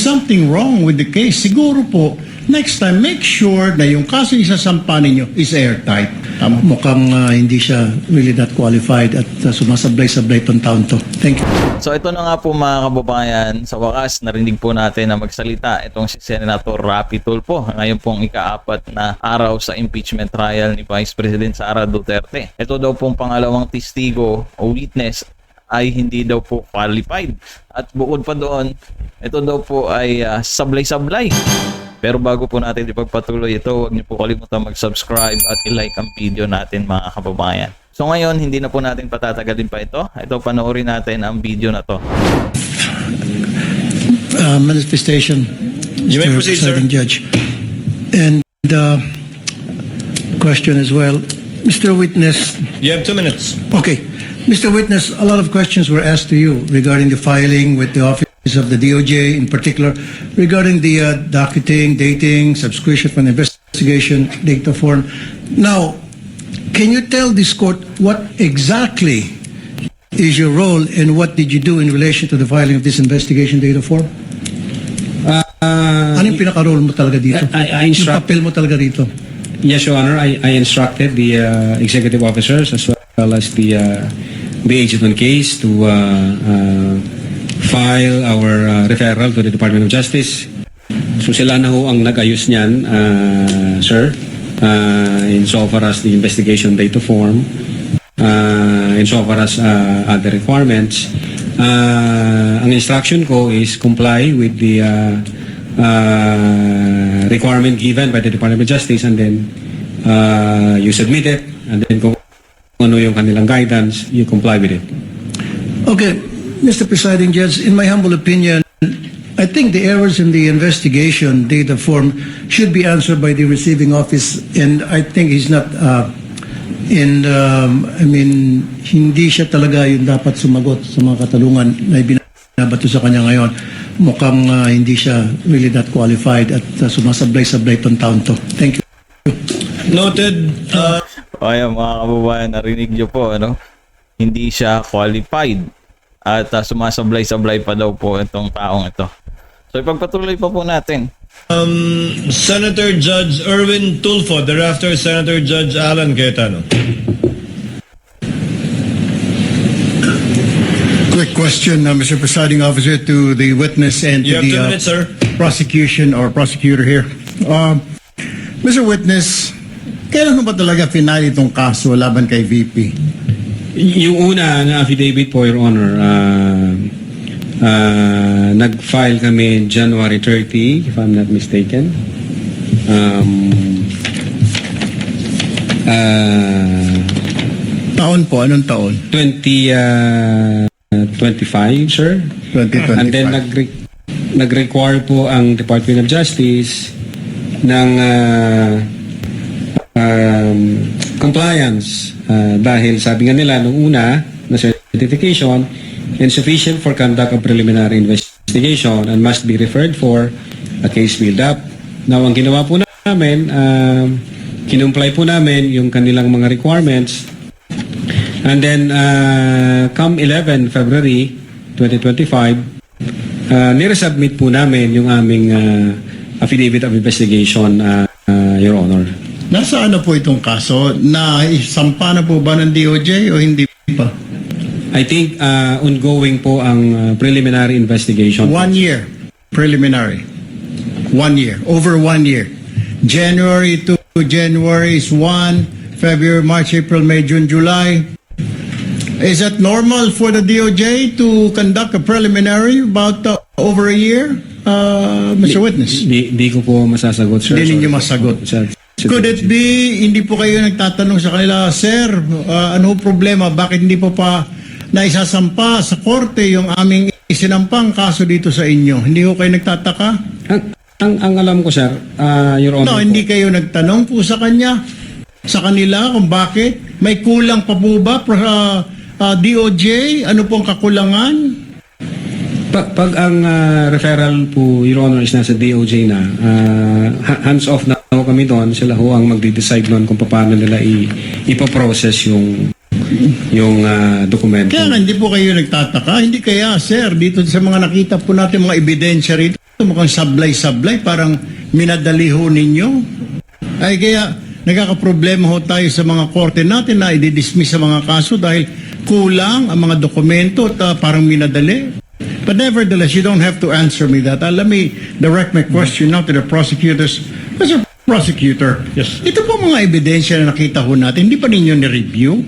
something wrong with the case, siguro po, next time, make sure na yung kaso isasampa ninyo is airtight. Mukhang hindi siya really that qualified at sumasablay-sablay itong taon to. Thank you. So ito na nga po mga kababayan, sa wakas narinig po natin na magsalita itong si Senator Rapi Tulfo ngayon pong ika-4 na araw sa impeachment trial ni Vice President Sara Duterte. Ito daw pong pangalawang testigo o witness ay hindi daw po qualified. At bukod pa doon, ito daw po ay sablay-sablay. Pero bago po natin ipagpatuloy ito, huwag niyo po kalimutan mag-subscribe at i-like ang video natin mga kababayan. So ngayon, hindi na po natin patatagalin pa ito. Ito, panoorin natin ang video na to. Manifestation, You may Mr. proceed, sir. Presiding Judge. And question as well. Mr. Witness, You have 2 minutes. okay. Mr. Witness, a lot of questions were asked to you regarding the filing with the Office of the DOJ, in particular, regarding the docketing, dating, subscription for the investigation data form. Now, can you tell this court what exactly is your role and what did you do in relation to the filing of this investigation data form? Ano yung pinaka-role mo talaga dito? I Yung papel mo talaga dito? Yes, Your Honor. I instructed the executive officers as well as the agent on case to file our referral to the Department of Justice. So sila na ho ang nag-ayos niyan, sir, insofar as the investigation data form, insofar as other requirements. Ang instruction ko is comply with the requirement given by the Department of Justice, and then you submit it, and then kung ano yung kanilang guidance, you comply with it. Okay, Mr. Presiding Judge, in my humble opinion, I think the errors in the investigation data form should be answered by the receiving office, and I think he's not, hindi siya talaga yung dapat sumagot sa mga katanungan na binabato sa kanya ngayon. Mukhang hindi siya really that qualified at sumasablay-sablay itong taon to. Thank you. Noted. Ayan mga kababayan, narinig nyo po, ano? Hindi siya qualified at sumasablay-sablay pa daw po itong taong ito. So ipagpatuloy pa po natin. Senator Judge Erwin Tulfo, thereafter Senator Judge Alan Cayetano. Quick question, Mr. Presiding Officer, to the witness and You to have the 2 minutes, sir. prosecution or prosecutor here. Mr. Witness, kailan mo ba talaga final itong kaso laban kay VP? Yung una na affidavit po, Your Honor, nag-file kami January 30, if I'm not mistaken. Taon po, anong taon? 2025, sir. 2025. And then nag-require po ang Department of Justice ng compliance dahil sabi nga nila nung una na certification insufficient for conduct of preliminary investigation and must be referred for a case build-up. Now, ang ginawa po namin, kinumply po namin yung kanilang mga requirements, and then come 11 February 2025, niresubmit po namin yung aming affidavit of investigation, Your Honor. Nasa ano po itong kaso? Na isampa na po ba ng DOJ o hindi pa? I think ongoing po ang preliminary investigation. 1 year preliminary. 1 year. Over 1 year. January to January is 1. February, March, April, May, June, July. Is that normal for the DOJ to conduct a preliminary about over a year, Mr. Witness? Di ko po masasagot, sir. Hindi ninyo masagot. Could it be, hindi po kayo nagtatanong sa kanila, Sir, ano problema? Bakit hindi po pa naisasampa sa korte yung aming isinampang kaso dito sa inyo? Hindi ko kayo nagtataka? Ang alam ko, sir, Your No, Honor. hindi kayo nagtanong po sa kanya, sa kanila kung bakit? May kulang pa po ba DOJ? Ano pong kakulangan? Pag ang referral po, Your Honor, is nasa DOJ na, hands off na ho kami doon, sila ho ang magde-decide noon kung paano nila ipaprocess yung dokumento. Kaya nga, hindi po kayo nagtataka. Hindi kaya, sir, dito sa mga nakita po natin mga ebidensya rito, mukhang sablay-sablay, parang minadali ho ninyo. Ay kaya nagkakaproblema ho tayo sa mga korte natin na i-dismiss sa mga kaso dahil kulang ang mga dokumento at parang minadali. But nevertheless, you don't have to answer me that. Let me direct my question now to the prosecutors. Mr. Prosecutor, Yes. ito po mga ebidensya na nakita ho natin, hindi pa ninyo ni-review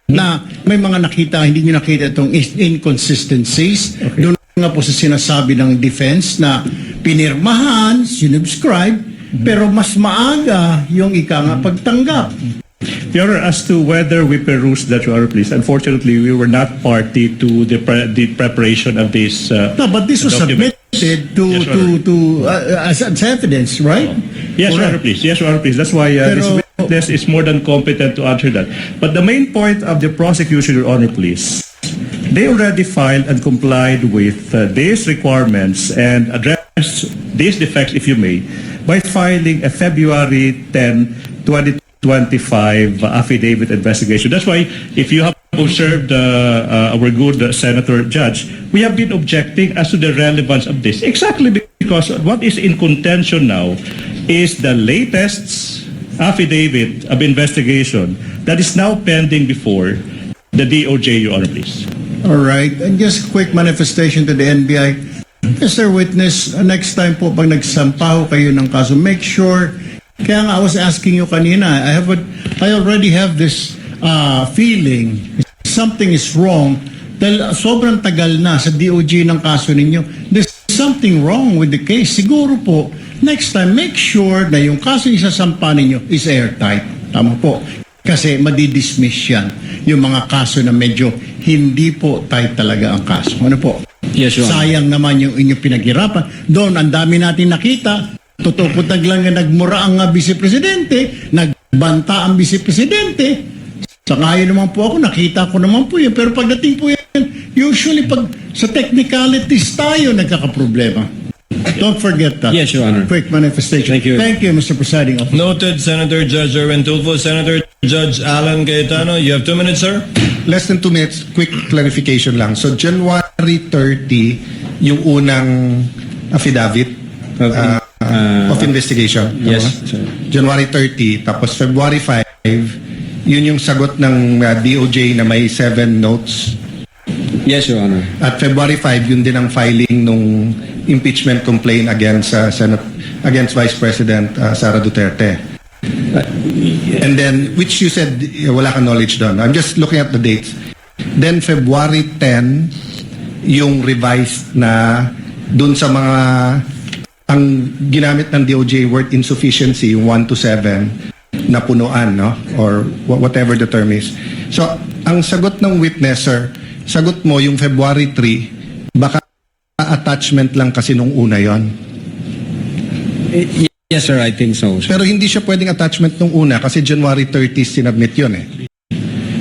na may mga nakita, hindi nyo nakita itong inconsistencies. Doon nga po sa sinasabi ng defense na pinirmahan, sinubscribe, pero mas maaga yung pagtanggap. Your Honor, as to whether we perused that, Your Honor, please, unfortunately, we were not party to the preparation of this. No, but this was document. submitted Yes, Your Honor. as evidence, right? Yes, Your Honor, please. Yes, Your Honor, please. That's why this Pero- witness is more than competent to answer that. But the main point of the prosecution, Your Honor, please, they already filed and complied with these requirements and addressed these defects, if you may, by filing a February 10, 2025 affidavit investigation. That's why, if you have observed our good Senator Judge, we have been objecting as to the relevance of this. Exactly because what is in contention now is the latest affidavit of investigation that is now pending before the DOJ, Your Honor, please. All right. And just a quick manifestation to the NBI. Mr. Witness, next time po pag nagsampa ho kayo ng kaso, make sure, kaya nga I was asking you kanina, I already have this feeling something is wrong dahil sobrang tagal na sa DOJ ng kaso ninyo. There's something wrong with the case. Siguro po, next time, make sure na yung kaso isasampa ninyo is airtight. Tama po. Kasi madidismiss yan. Yung mga kaso na medyo hindi po tight talaga ang kaso. Ano po? Yes, Your Honor. Sayang naman yung inyong pinaghirapan. Doon, ang dami natin nakita. Totoo po lang na nagmura ang vice-presidente, nagbanta ang vice-presidente. Sangayon naman po ako, nakita ko naman po yun. Pero pagdating po yan, usually pag sa technicalities tayo nagkakaproblema. Don't forget that. Yes, Your Honor. Quick manifestation. Thank you. Thank you, Mr. Presiding Officer. Noted, Senator Judge Erwin Tulfo. Senator Judge Alan Cayetano, you have 2 minutes, sir. Less than 2 minutes, quick clarification lang. So January 30, yung unang affidavit of investigation. Yes, Tama? sir. January 30, tapos February 5, yun yung sagot ng DOJ na may 7 notes. Yes, Your Honor. At February 5, yun din ang filing nung impeachment complaint against against Vice President Sara Duterte. And then, which you said wala kang knowledge doon. I'm just looking at the dates. Then February 10, yung revised na dun sa mga ang ginamit ng DOJ word insufficiency, yung 1 to 7 na punuan, no? Or whatever the term is. So, ang sagot ng witness, sir, sagot mo yung February 3, baka attachment lang kasi nung una yon. Yes, sir, I think so. Pero hindi siya pwedeng attachment nung una kasi January 30 sinubmit yun eh.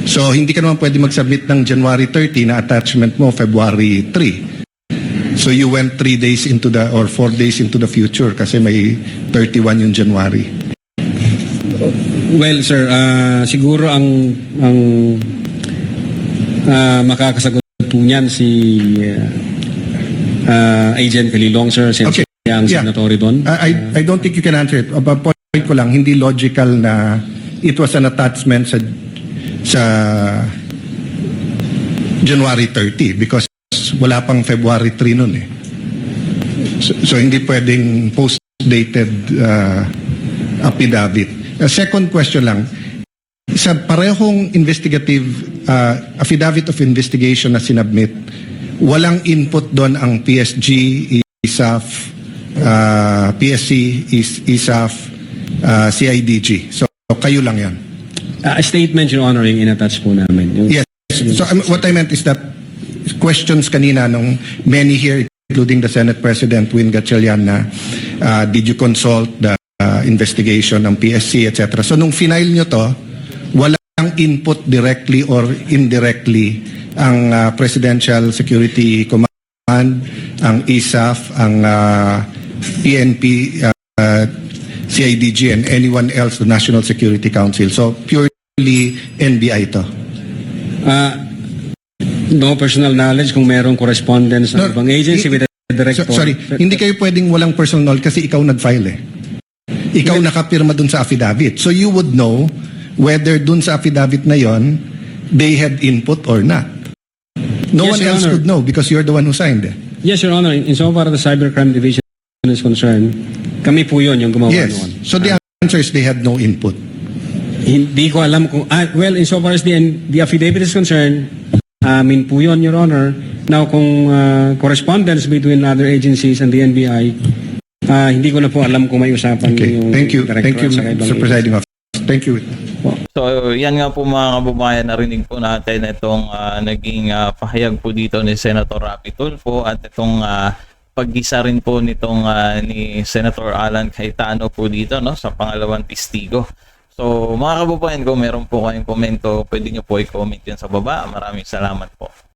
So, hindi ka naman pwede mag-submit ng January 30 na attachment mo February 3. So, you went 3 days into or 4 days into the future kasi may 31 yung January. Well, sir, siguro ang makakasagot po niyan si Agent Calilong, sir, since Okay. siya ang Yeah. senatory doon. I don't think you can answer it. Point ko lang, hindi logical na it was an attachment sa January 30 because wala pang February 3 nun eh. So hindi pwedeng post-dated affidavit. Second question lang, sa parehong investigative affidavit of investigation na sinubmit, walang input doon ang PSG, ISAF, PSC, ISAF, CIDG. So kayo lang yan. A statement, Your Honor, yung in-attach po namin. Yes. So what I meant is that questions kanina nung many here, including the Senate President Win Gatchalian, na did you consult the investigation ng PSC, etc. So nung final nyo to, walang input directly or indirectly ang Presidential Security Command, ang ISAF, ang PNP, CIDG, and anyone else, the National Security Council. So purely NBI to. No personal knowledge kung merong correspondence ng ibang agency with the director. Sorry, hindi kayo pwedeng walang personal knowledge kasi ikaw nag-file eh. Ikaw nakapirma dun sa affidavit. So you would know whether dun sa affidavit na yon they had input or not. No Yes, one Your else Honor. could know because you're the one who signed it. Yes, Your Honor. Insofar as the Cybercrime Division is concerned, kami po yun yung gumawa Yes. noon. So the answer is they had no input. Hindi ko alam kung... well, insofar as the affidavit is concerned, amin po yun, Your Honor. Now, kung correspondence between other agencies and the NBI, hindi ko na po alam kung may usapan Okay. yung Thank you. director Thank you, at saka ibang Mr. Presiding Officer. Thank you. So yan nga po mga kababayan, narinig po natin itong naging pahayag po dito ni Senator Rapi Tulfo at itong paggisa rin po nitong ni Senator Alan Cayetano po dito, no, sa pangalawang testigo. So mga kababayan, kung meron po kayong komento, pwede nyo po i-comment yan sa baba. Maraming salamat po.